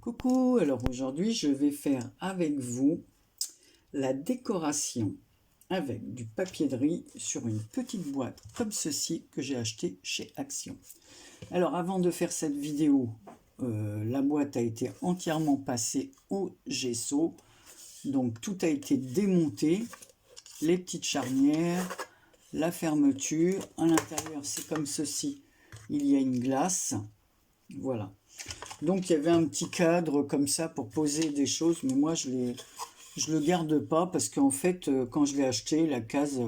Coucou, alors aujourd'hui je vais faire avec vous la décoration avec du papier de riz sur une petite boîte comme ceci que j'ai acheté chez Action. Alors avant de faire cette vidéo, la boîte a été entièrement passée au gesso, donc tout a été démonté, les petites charnières, la fermeture, à l'intérieur c'est comme ceci, il y a une glace, voilà. Donc il y avait un petit cadre comme ça pour poser des choses, mais moi je le garde pas parce qu'en fait quand je l'ai acheté, la case,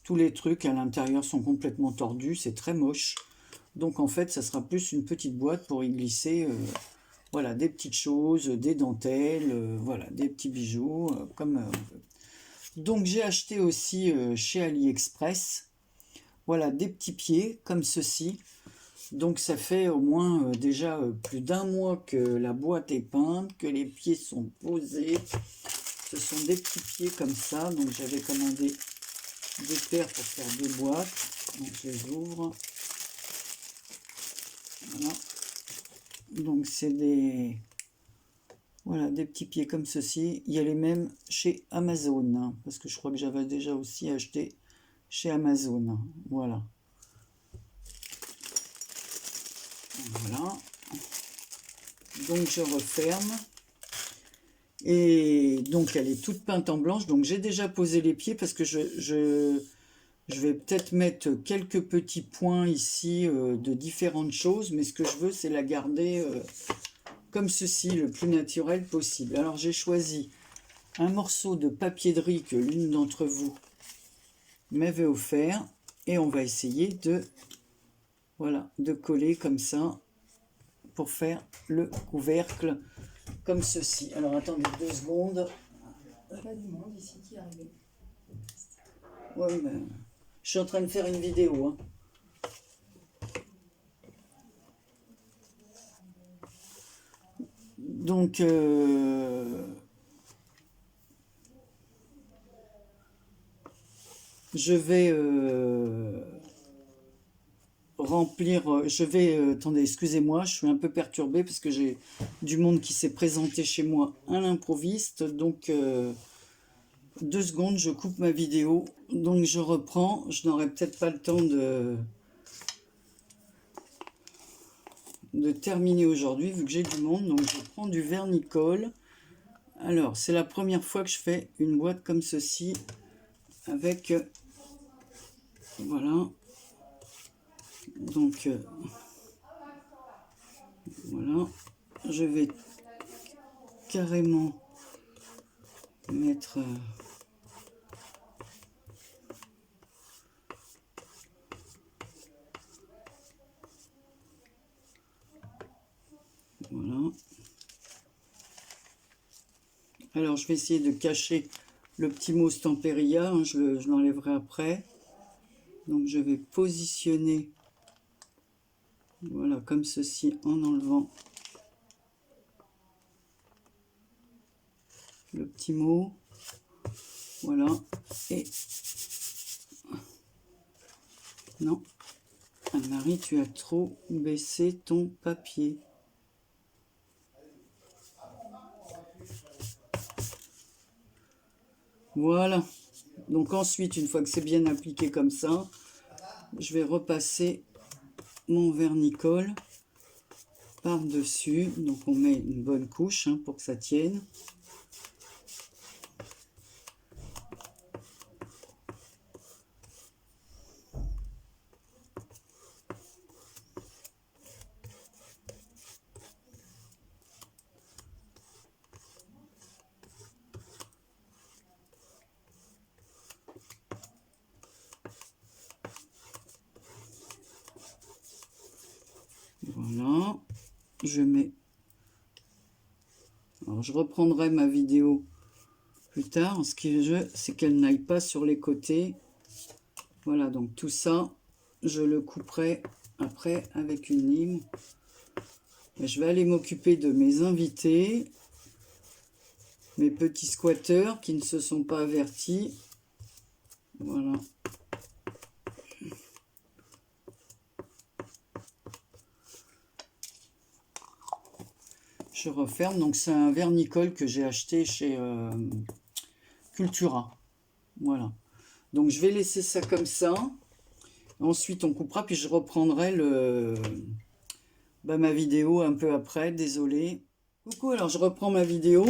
tous les trucs à l'intérieur sont complètement tordus, c'est très moche. Donc en fait ça sera plus une petite boîte pour y glisser voilà, des petites choses, des dentelles, voilà, des petits bijoux comme on veut. Donc j'ai acheté aussi chez AliExpress, voilà, des petits pieds comme ceci. Donc ça fait au moins déjà plus d'un mois que la boîte est peinte, que les pieds sont posés. Ce sont des petits pieds comme ça. Donc j'avais commandé deux paires pour faire deux boîtes. Donc je les ouvre. Voilà. Donc c'est des, voilà, des petits pieds comme ceci. Il y a les mêmes chez Amazon, hein, parce que je crois que j'avais déjà aussi acheté chez Amazon. Voilà. Voilà. Donc je referme. Et donc elle est toute peinte en blanche. Donc j'ai déjà posé les pieds parce que je vais peut-être mettre quelques petits points ici de différentes choses. Mais ce que je veux, c'est la garder comme ceci, le plus naturel possible. Alors j'ai choisi un morceau de papier de riz que l'une d'entre vous m'avait offert. Et on va essayer de, voilà, de coller comme ça pour faire le couvercle comme ceci. Alors attendez 2 secondes. Pas du monde ici qui est arrivé. Ouais, mais je suis en train de faire une vidéo. Hein. Donc, je vais remplir, je vais, attendez, excusez-moi, je suis un peu perturbée parce que j'ai du monde qui s'est présenté chez moi à l'improviste, donc 2 secondes, je coupe ma vidéo, donc je reprends, je n'aurai peut-être pas le temps de terminer aujourd'hui vu que j'ai du monde, donc je prends du vernicole. Alors, c'est la première fois que je fais une boîte comme ceci avec, voilà, donc voilà, je vais carrément mettre voilà. Alors je vais essayer de cacher le petit mot Stamperia, hein, je l'enlèverai après. Donc je vais positionner, voilà, comme ceci en enlevant le petit mot. Voilà. Et non, Anne-Marie, tu as trop baissé ton papier. Voilà. Donc ensuite, une fois que c'est bien appliqué comme ça, je vais repasser mon vernicole par-dessus. Donc on met une bonne couche hein, pour que ça tienne. Voilà, je mets. Alors je reprendrai ma vidéo plus tard. Ce que je veux, c'est qu'elle n'aille pas sur les côtés. Voilà, donc tout ça, je le couperai après avec une lime. Et je vais aller m'occuper de mes invités, mes petits squatteurs qui ne se sont pas avertis. Voilà. Je referme. Donc c'est un vernicole que j'ai acheté chez Cultura. Voilà. Donc je vais laisser ça comme ça. Ensuite on coupera, puis je reprendrai ma vidéo un peu après. Désolé. Coucou, alors je reprends ma vidéo.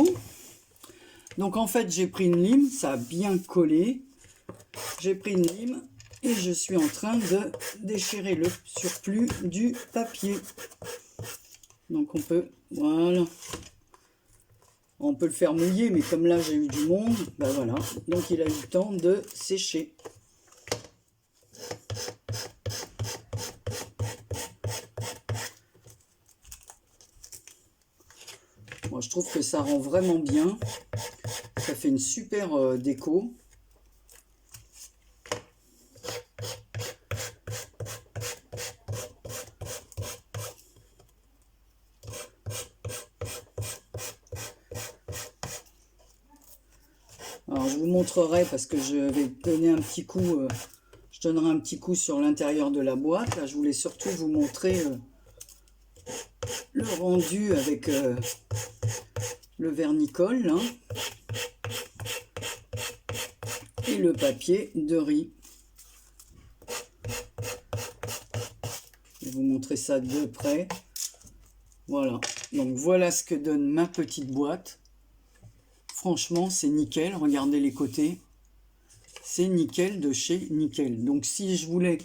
Donc en fait j'ai pris une lime, ça a bien collé. J'ai pris une lime et je suis en train de déchirer le surplus du papier. Donc on peut, voilà. On peut le faire mouiller, mais comme là j'ai eu du monde, ben voilà. Donc il a eu le temps de sécher. Moi je trouve que ça rend vraiment bien. Ça fait une super déco. Alors je vous montrerai parce que je vais donner un petit coup, je donnerai un petit coup sur l'intérieur de la boîte. Là je voulais surtout vous montrer le rendu avec le vernicole là, et le papier de riz. Je vais vous montrer ça de près. Voilà, donc voilà ce que donne ma petite boîte. Franchement, c'est nickel. Regardez les côtés. C'est nickel de chez Nickel. Donc si je voulais,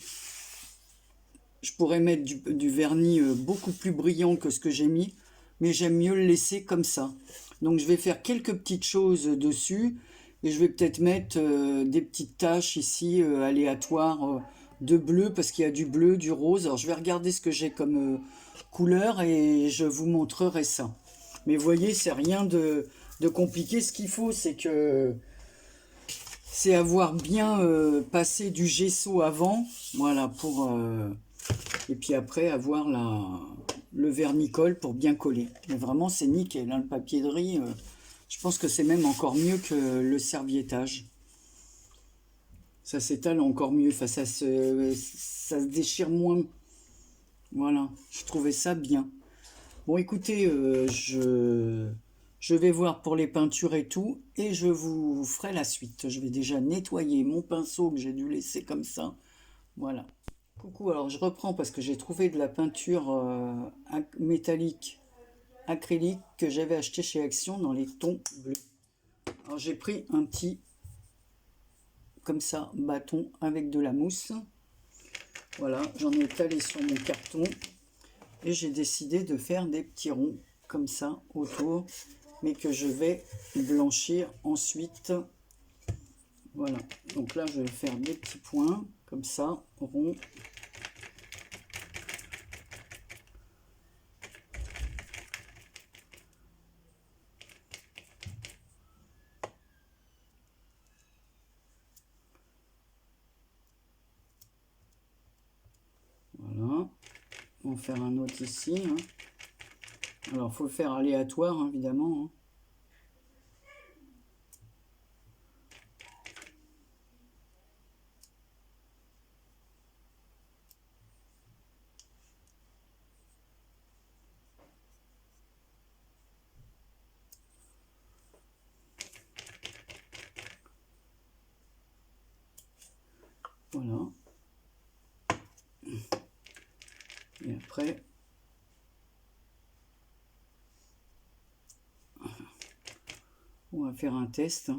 je pourrais mettre du vernis beaucoup plus brillant que ce que j'ai mis. Mais j'aime mieux le laisser comme ça. Donc je vais faire quelques petites choses dessus. Et je vais peut-être mettre des petites taches ici aléatoires de bleu. Parce qu'il y a du bleu, du rose. Alors je vais regarder ce que j'ai comme couleur. Et je vous montrerai ça. Mais vous voyez, c'est rien de compliqué. Ce qu'il faut, c'est avoir bien passé du gesso avant, voilà, et puis après avoir le vernicole pour bien coller. Mais vraiment, c'est nickel, hein, le papier de riz. Je pense que c'est même encore mieux que le serviettage. Ça s'étale encore mieux, enfin, ça se déchire moins. Voilà, je trouvais ça bien. Bon, écoutez, je vais voir pour les peintures et tout, et je vous ferai la suite. Je vais déjà nettoyer mon pinceau que j'ai dû laisser comme ça. Voilà. Coucou, alors je reprends parce que j'ai trouvé de la peinture métallique acrylique que j'avais acheté chez Action dans les tons bleus. Alors j'ai pris un petit, comme ça, bâton avec de la mousse. Voilà, j'en ai étalé sur mon carton. Et j'ai décidé de faire des petits ronds comme ça autour, mais que je vais blanchir ensuite. Voilà, donc là je vais faire des petits points comme ça, ronds. Voilà, on va faire un autre ici. Hein. Alors il faut le faire aléatoire, hein, évidemment. Hein. Voilà. Et après, on va faire un test.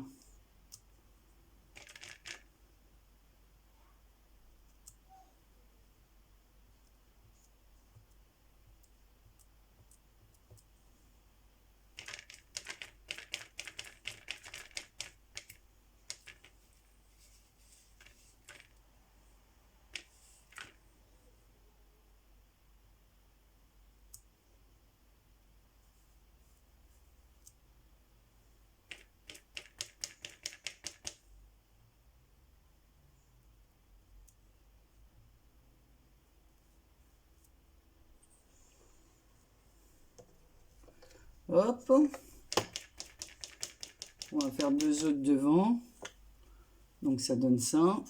Hop, on va faire deux autres devant, donc ça donne ça.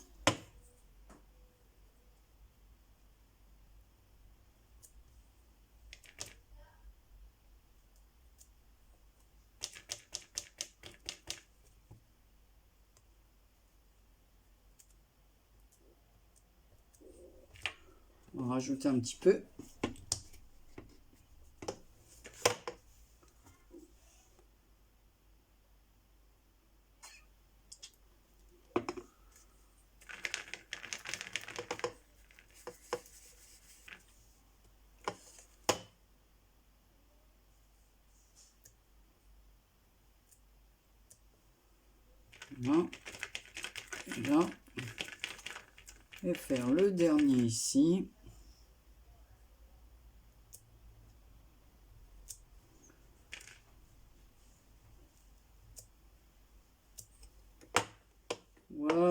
On va rajouter un petit peu. Voilà. Et là, je vais faire le dernier ici. Voilà.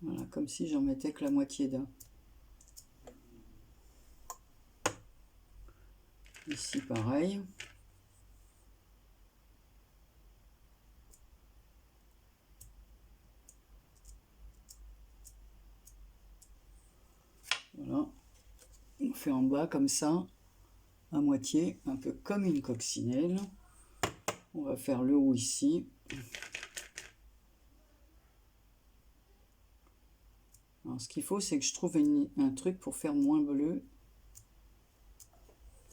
Voilà, comme si j'en mettais que la moitié d'un. Ici, pareil. Voilà. On fait en bas comme ça, à moitié, un peu comme une coccinelle. On va faire le haut ici. Alors, ce qu'il faut, c'est que je trouve un truc pour faire moins bleu.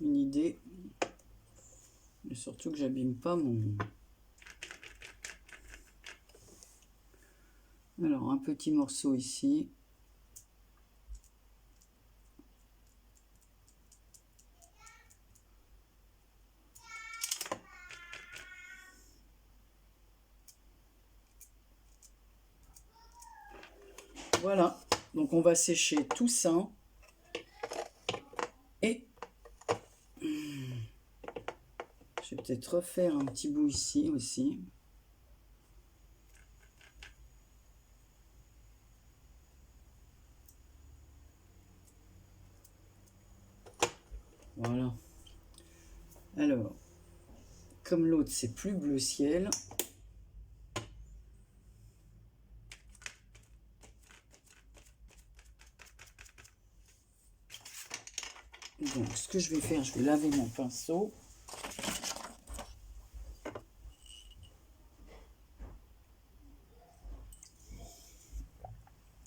Une idée. Mais surtout que j'abîme pas mon... Alors, un petit morceau ici. Voilà. Donc, on va sécher tout ça. Et je vais peut-être refaire un petit bout ici aussi. Voilà. Alors, comme l'autre, c'est plus bleu ciel. Donc, ce que je vais faire, je vais laver mon pinceau.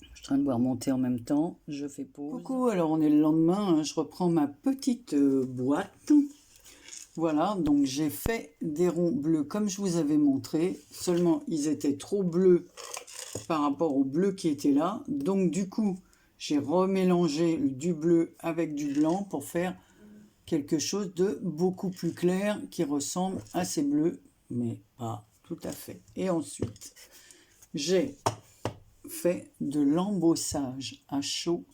Je suis en train de boire mon thé en même temps. Je fais pause. Coucou, alors on est le lendemain. Hein, je reprends ma petite boîte. Voilà, donc j'ai fait des ronds bleus comme je vous avais montré. Seulement, ils étaient trop bleus par rapport au bleu qui était là. Donc, du coup, j'ai remélangé du bleu avec du blanc pour faire quelque chose de beaucoup plus clair qui ressemble à ces bleus, mais pas tout à fait. Et ensuite, j'ai fait de l'embossage à chaud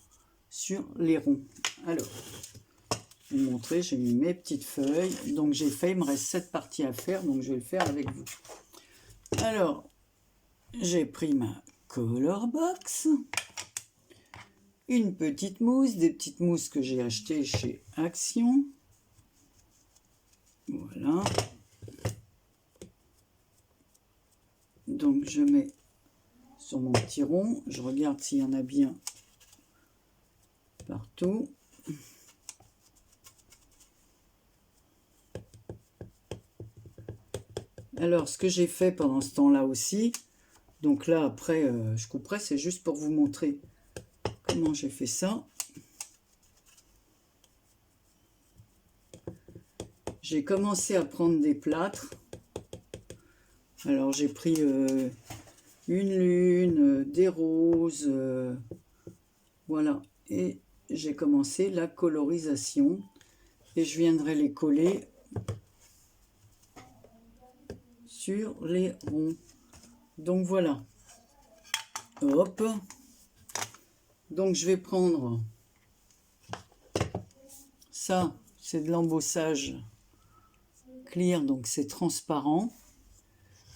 sur les ronds. Alors, je vais vous montrer, j'ai mis mes petites feuilles. Donc, j'ai fait, il me reste 7 parties à faire, donc je vais le faire avec vous. Alors, j'ai pris ma color box, une petite mousse, des petites mousses que j'ai achetées chez Action. Voilà. Donc je mets sur mon petit rond, je regarde s'il y en a bien partout. Alors ce que j'ai fait pendant ce temps-là aussi, donc là après je couperai, c'est juste pour vous montrer comment j'ai fait ça. J'ai commencé à prendre des plâtres. Alors j'ai pris une lune, des roses, voilà. Et j'ai commencé la colorisation. Et je viendrai les coller sur les ronds. Donc voilà. Hop. Donc je vais prendre ça, c'est de l'embossage clear, donc c'est transparent.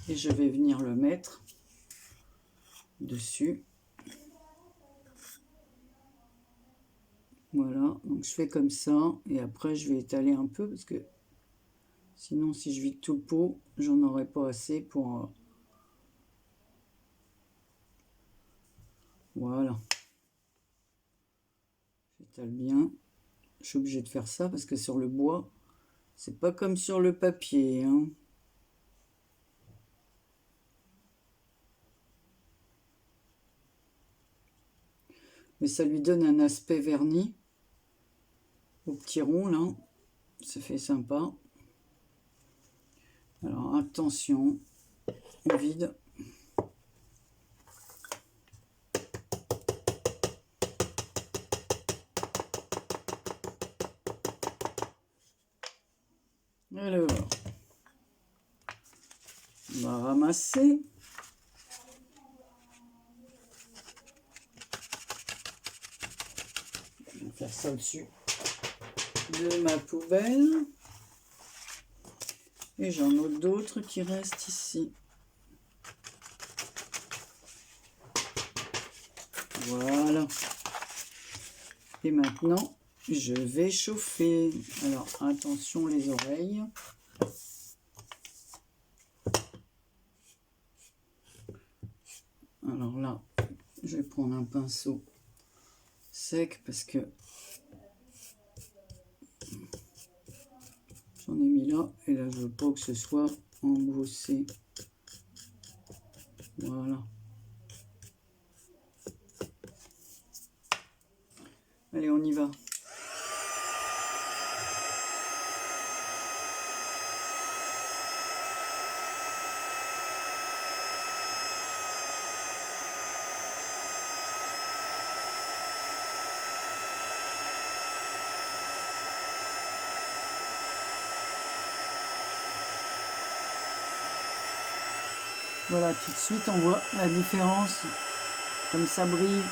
Et je vais venir le mettre dessus. Voilà, donc je fais comme ça. Et après, je vais étaler un peu parce que sinon, si je vide tout le pot, j'en aurai pas assez pour... Voilà. J'étale bien. Je suis obligée de faire ça parce que sur le bois, C'est pas comme sur le papier, hein. Mais ça lui donne un aspect verni au petit rond là. Ça fait sympa. Alors attention, on vide. Alors, on va ramasser. Je vais faire ça au-dessus de ma poubelle. Et j'en ai d'autres qui restent ici. Voilà. Et maintenant, je vais chauffer. Alors, attention les oreilles. Alors là, je vais prendre un pinceau sec parce que j'en ai mis là. Et là, je veux pas que ce soit embossé. Voilà. Allez, on y va. Voilà, tout de suite, on voit la différence, comme ça brille.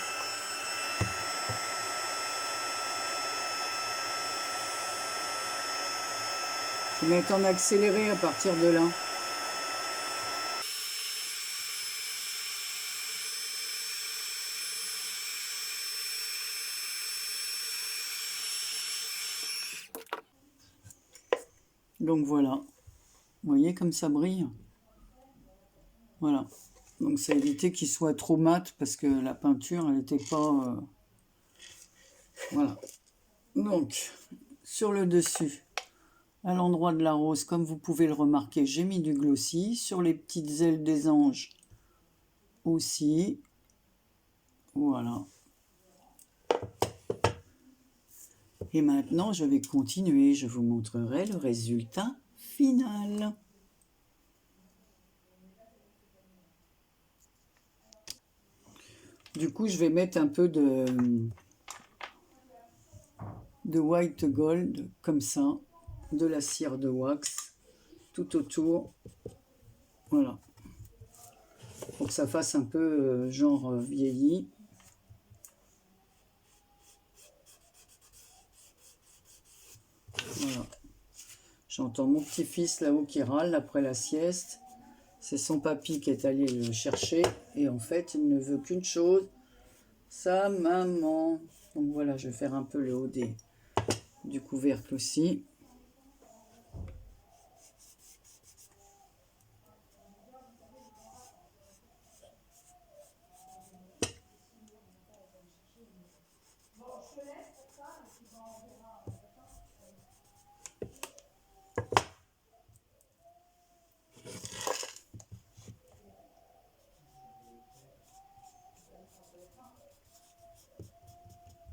Je vais mettre en accéléré à partir de là. Donc voilà, vous voyez comme ça brille. Voilà, donc ça a évité qu'il soit trop mat parce que la peinture, elle n'était pas... Voilà, donc sur le dessus, à l'endroit de la rose, comme vous pouvez le remarquer, j'ai mis du glossy. Sur les petites ailes des anges aussi. Voilà. Et maintenant, je vais continuer. Je vous montrerai le résultat final. Du coup, je vais mettre un peu de white gold, comme ça, de la cire de wax, tout autour. Voilà. Pour que ça fasse un peu genre vieilli. Voilà. J'entends mon petit-fils là-haut qui râle après la sieste. C'est son papy qui est allé le chercher. Et en fait, il ne veut qu'une chose, sa maman. Donc voilà, je vais faire un peu le haut du couvercle aussi.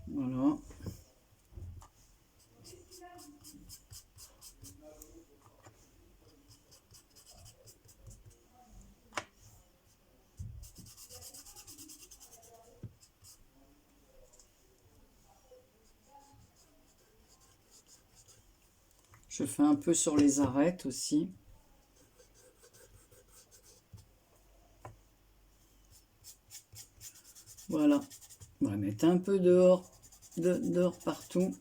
Voilà. Je fais un peu sur les arêtes aussi. Voilà. On va mettre un peu d'or partout.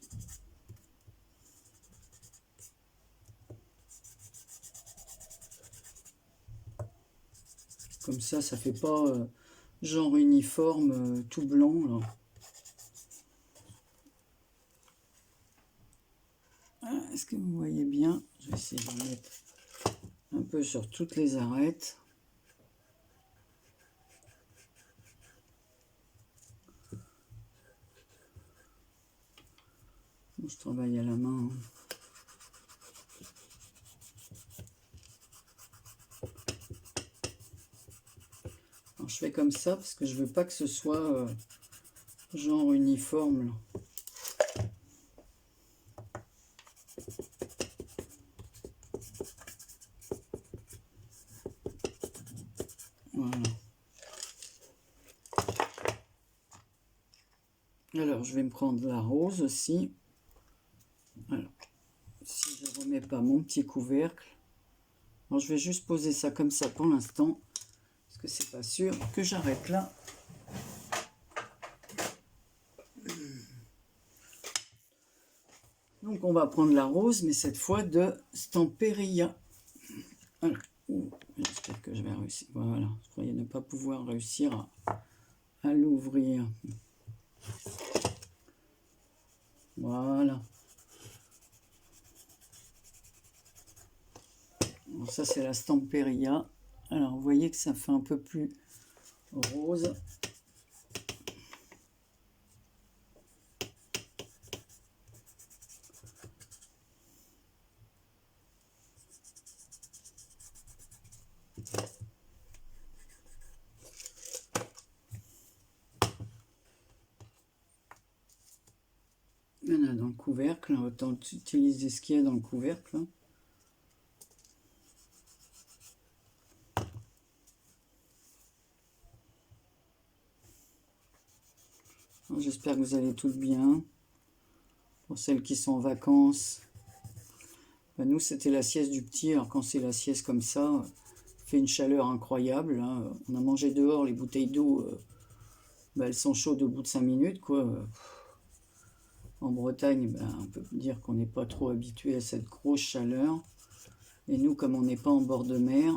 Comme ça fait pas genre uniforme tout blanc là. Ah, est-ce que vous voyez bien? Je vais essayer de mettre un peu sur toutes les arêtes. Je travaille à la main. Alors, je fais comme ça parce que je veux pas que ce soit genre uniforme là. Voilà. Alors, je vais me prendre la rose aussi. Alors, si je remets pas mon petit couvercle. Alors, je vais juste poser ça comme ça pour l'instant. Parce que c'est pas sûr que j'arrête là. Donc, on va prendre la rose, mais cette fois de Stamperia. Alors, j'espère que je vais réussir. Voilà, je croyais ne pas pouvoir réussir à l'ouvrir. Voilà. Alors ça, c'est la Stamperia. Alors, vous voyez que ça fait un peu plus rose. Il y en a dans le couvercle, autant utiliser ce qu'il y a dans le couvercle. J'espère que vous allez toutes bien. Pour celles qui sont en vacances, ben nous c'était la sieste du petit. Alors quand c'est la sieste comme ça, il fait une chaleur incroyable. Hein. On a mangé dehors, les bouteilles d'eau, ben elles sont chaudes au bout de 5 minutes, quoi. En Bretagne, ben, on peut dire qu'on n'est pas trop habitué à cette grosse chaleur. Et nous, comme on n'est pas en bord de mer,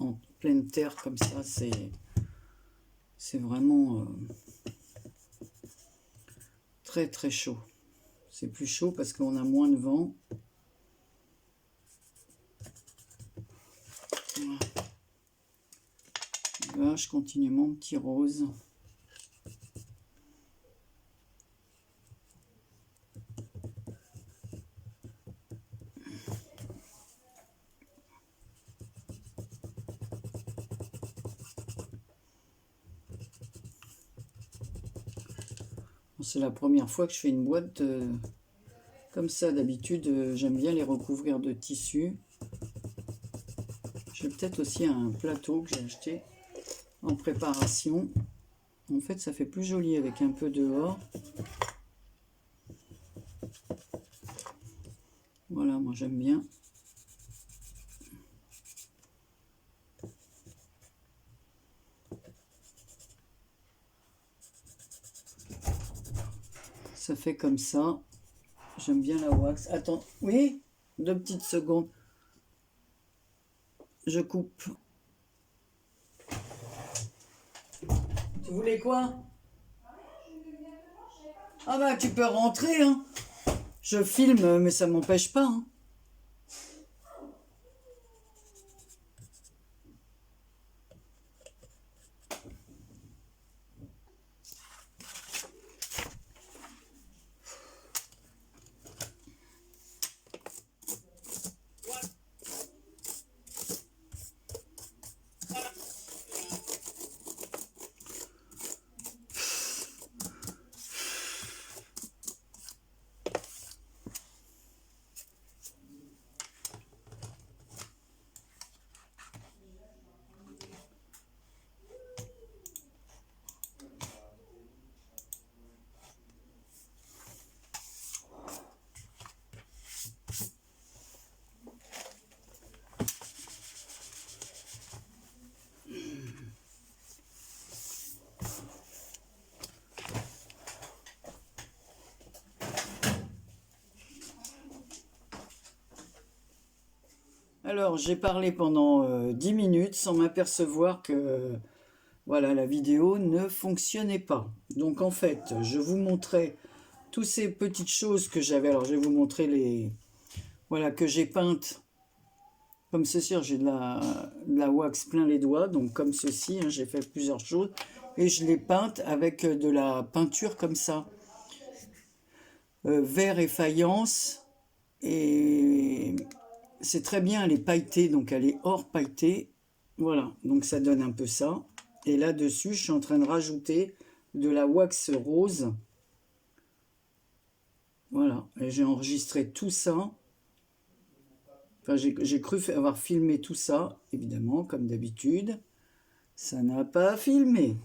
en pleine terre comme ça, c'est vraiment très très chaud. C'est plus chaud parce qu'on a moins de vent. Là, je continue mon petit rose. C'est la première fois que je fais une boîte comme ça. D'habitude, j'aime bien les recouvrir de tissu. J'ai peut-être aussi un plateau que j'ai acheté en préparation. En fait, ça fait plus joli avec un peu dehors. Voilà, moi j'aime bien. Ça fait comme ça. J'aime bien la wax. Attends, oui, 2 petites secondes. Je coupe. Tu voulais quoi? Ah bah tu peux rentrer, hein. Je filme, mais ça m'empêche pas, hein. Alors, j'ai parlé pendant 10 minutes sans m'apercevoir que voilà, la vidéo ne fonctionnait pas. Donc en fait, je vous montrais toutes ces petites choses que j'avais. Alors je vais vous montrer les voilà que j'ai peintes comme ceci. J'ai de la wax plein les doigts, donc comme ceci, hein, j'ai fait plusieurs choses et je l'ai peinte avec de la peinture comme ça, verre et faïence. Et c'est très bien, elle est pailletée, donc elle est hors pailletée. Voilà, donc ça donne un peu ça. Et là-dessus, je suis en train de rajouter de la wax rose. Voilà, et j'ai enregistré tout ça. Enfin, j'ai cru avoir filmé tout ça, évidemment, comme d'habitude. Ça n'a pas filmé.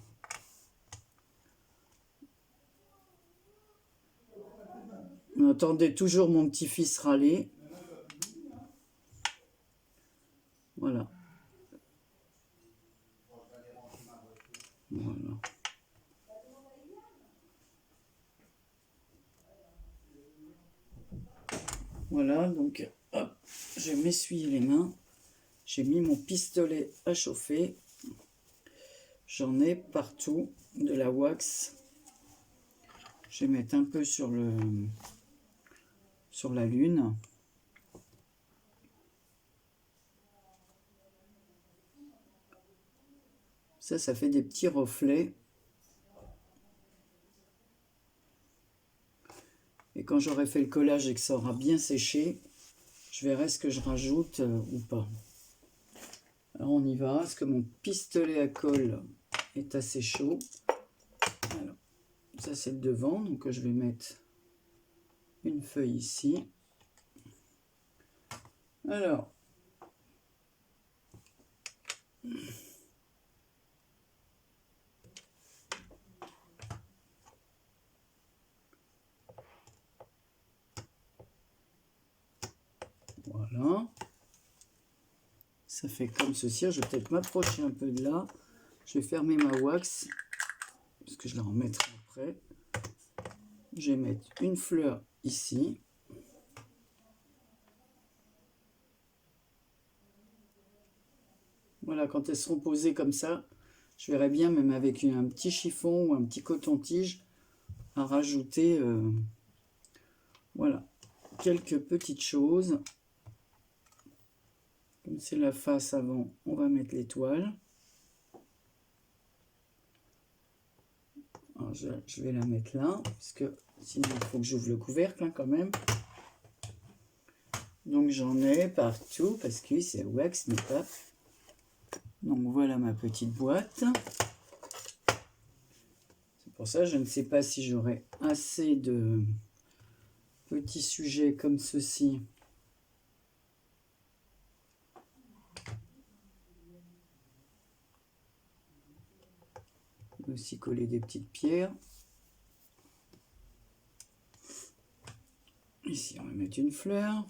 On entendait toujours mon petit-fils râler. Voilà. Voilà. Voilà, donc, hop, je vais m'essuyer les mains. J'ai mis mon pistolet à chauffer. J'en ai partout de la wax. Je vais mettre un peu sur la lune. Ça fait des petits reflets. Et quand j'aurai fait le collage et que ça aura bien séché, je verrai ce que je rajoute ou pas. Alors on y va. Est-ce que mon pistolet à colle est assez chaud? Alors, ça c'est le devant, donc je vais mettre une feuille ici. Alors, voilà. Ça fait comme ceci. Je vais peut-être m'approcher un peu de là. Je vais fermer ma wax, parce que je la remettrai après. Je vais mettre une fleur ici. Voilà, quand elles seront posées comme ça, je verrai bien, même avec un petit chiffon ou un petit coton-tige, à rajouter voilà, quelques petites choses. Comme c'est la face avant, on va mettre l'étoile. Je vais la mettre là, parce que sinon il faut que j'ouvre le couvercle hein, quand même. Donc j'en ai partout, parce que c'est wax, n'est pas. Donc voilà ma petite boîte. C'est pour ça, je ne sais pas si j'aurai assez de petits sujets comme ceci. Je vais aussi coller des petites pierres. Ici, on va mettre une fleur.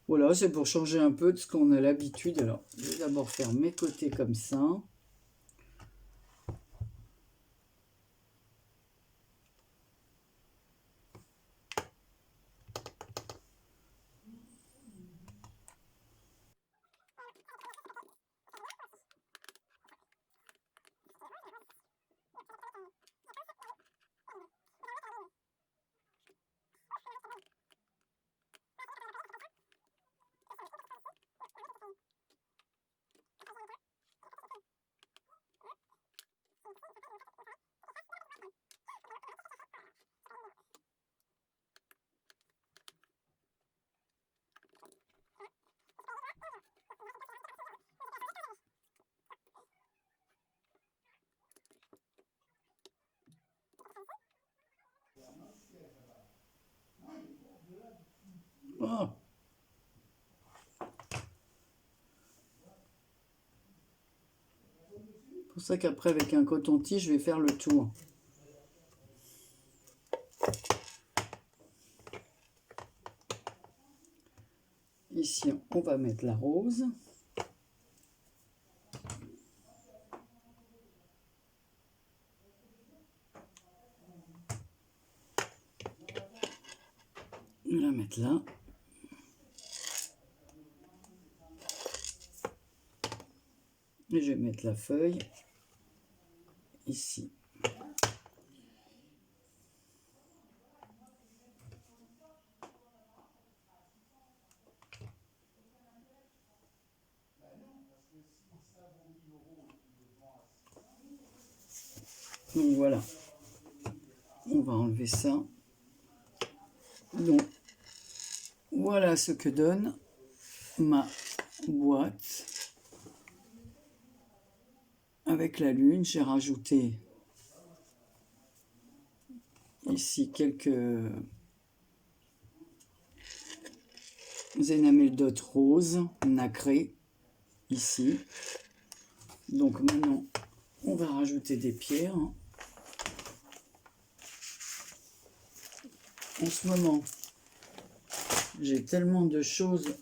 Voilà, c'est pour changer un peu de ce qu'on a l'habitude. Alors, je vais d'abord faire mes côtés comme ça. Oh. C'est pour ça qu'après, avec un coton-tige, je vais faire le tour. Ici, on va mettre la rose. Je vais la mettre là. Et je vais mettre la feuille ici. Donc voilà, on va enlever ça. Donc voilà ce que donne ma boîte avec la lune. J'ai rajouté ici quelques énamels dot rose nacré ici. Donc maintenant, on va rajouter des pierres. En ce moment, j'ai tellement de choses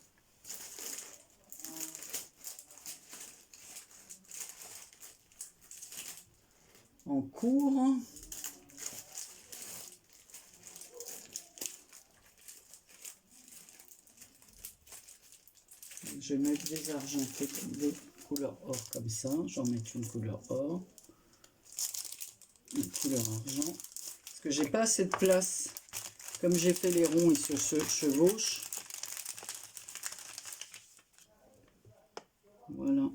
en cours. Je vais mettre des argentés, des couleurs or comme ça. J'en mets une couleur or, une couleur argent. Parce que j'ai pas assez de place. Comme j'ai fait les ronds, ils se chevauchent. Voilà.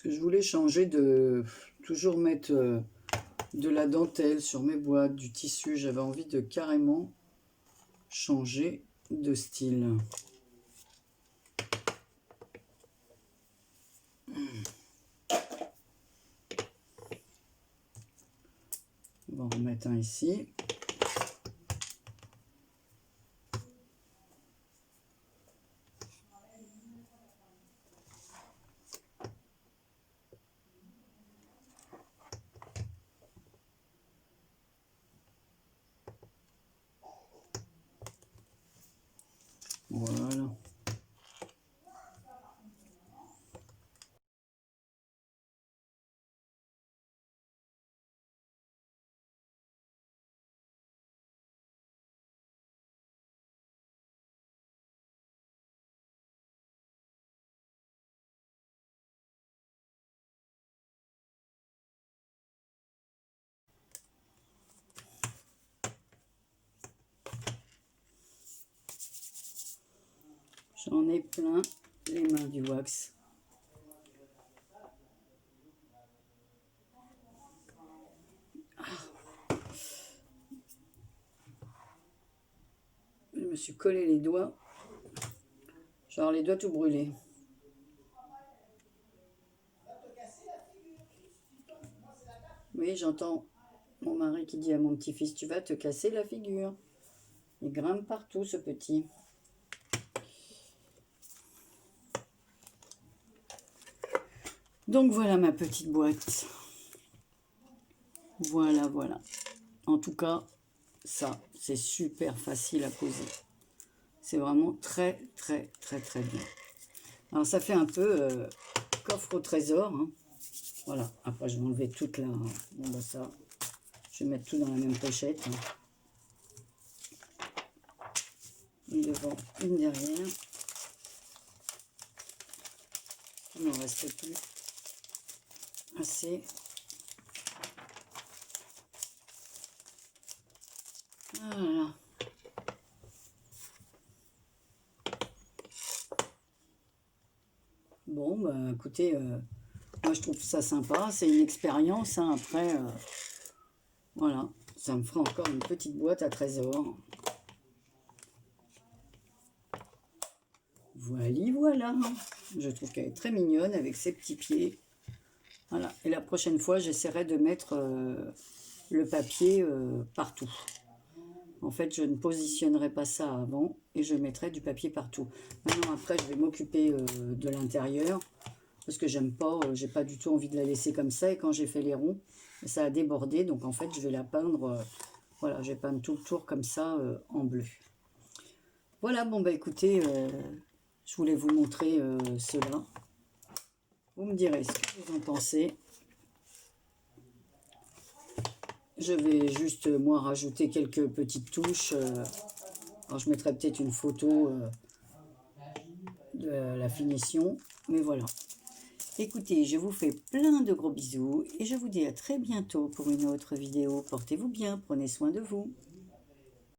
Parce que je voulais changer de toujours mettre de la dentelle sur mes boîtes, du tissu. J'avais envie de carrément changer de style. On va en remettre un ici. Voilà. J'en ai plein les mains du wax. Je me suis collé les doigts. Genre les doigts tout brûlés. Oui, j'entends mon mari qui dit à mon petit-fils, tu vas te casser la figure. Il grimpe partout, ce petit. Donc voilà ma petite boîte. Voilà, voilà. En tout cas, ça, c'est super facile à poser. C'est vraiment très, très, très, très bien. Alors, ça fait un peu coffre au trésor. Hein. Voilà. Après, je vais enlever toute la... Bon, bah ça, je vais mettre tout dans la même pochette. Hein. Une devant, une derrière. Il n'en reste plus assez. Voilà. Bon, bah écoutez, moi je trouve ça sympa. C'est une expérience. Hein. Après, voilà, ça me fera encore une petite boîte à trésor. Voilà. Je trouve qu'elle est très mignonne avec ses petits pieds. Voilà. Et la prochaine fois, j'essaierai de mettre le papier partout. En fait, je ne positionnerai pas ça avant et je mettrai du papier partout. Maintenant, après, je vais m'occuper de l'intérieur parce que j'aime pas, j'ai pas du tout envie de la laisser comme ça. Et quand j'ai fait les ronds, ça a débordé. Donc, en fait, je vais la peindre. Voilà, je vais peindre tout le tour comme ça en bleu. Voilà, bon, bah écoutez, je voulais vous montrer cela. Vous me direz ce que vous en pensez. Je vais juste, moi, rajouter quelques petites touches. Alors, je mettrai peut-être une photo de la finition. Mais voilà. Écoutez, je vous fais plein de gros bisous et je vous dis à très bientôt pour une autre vidéo. Portez-vous bien, prenez soin de vous.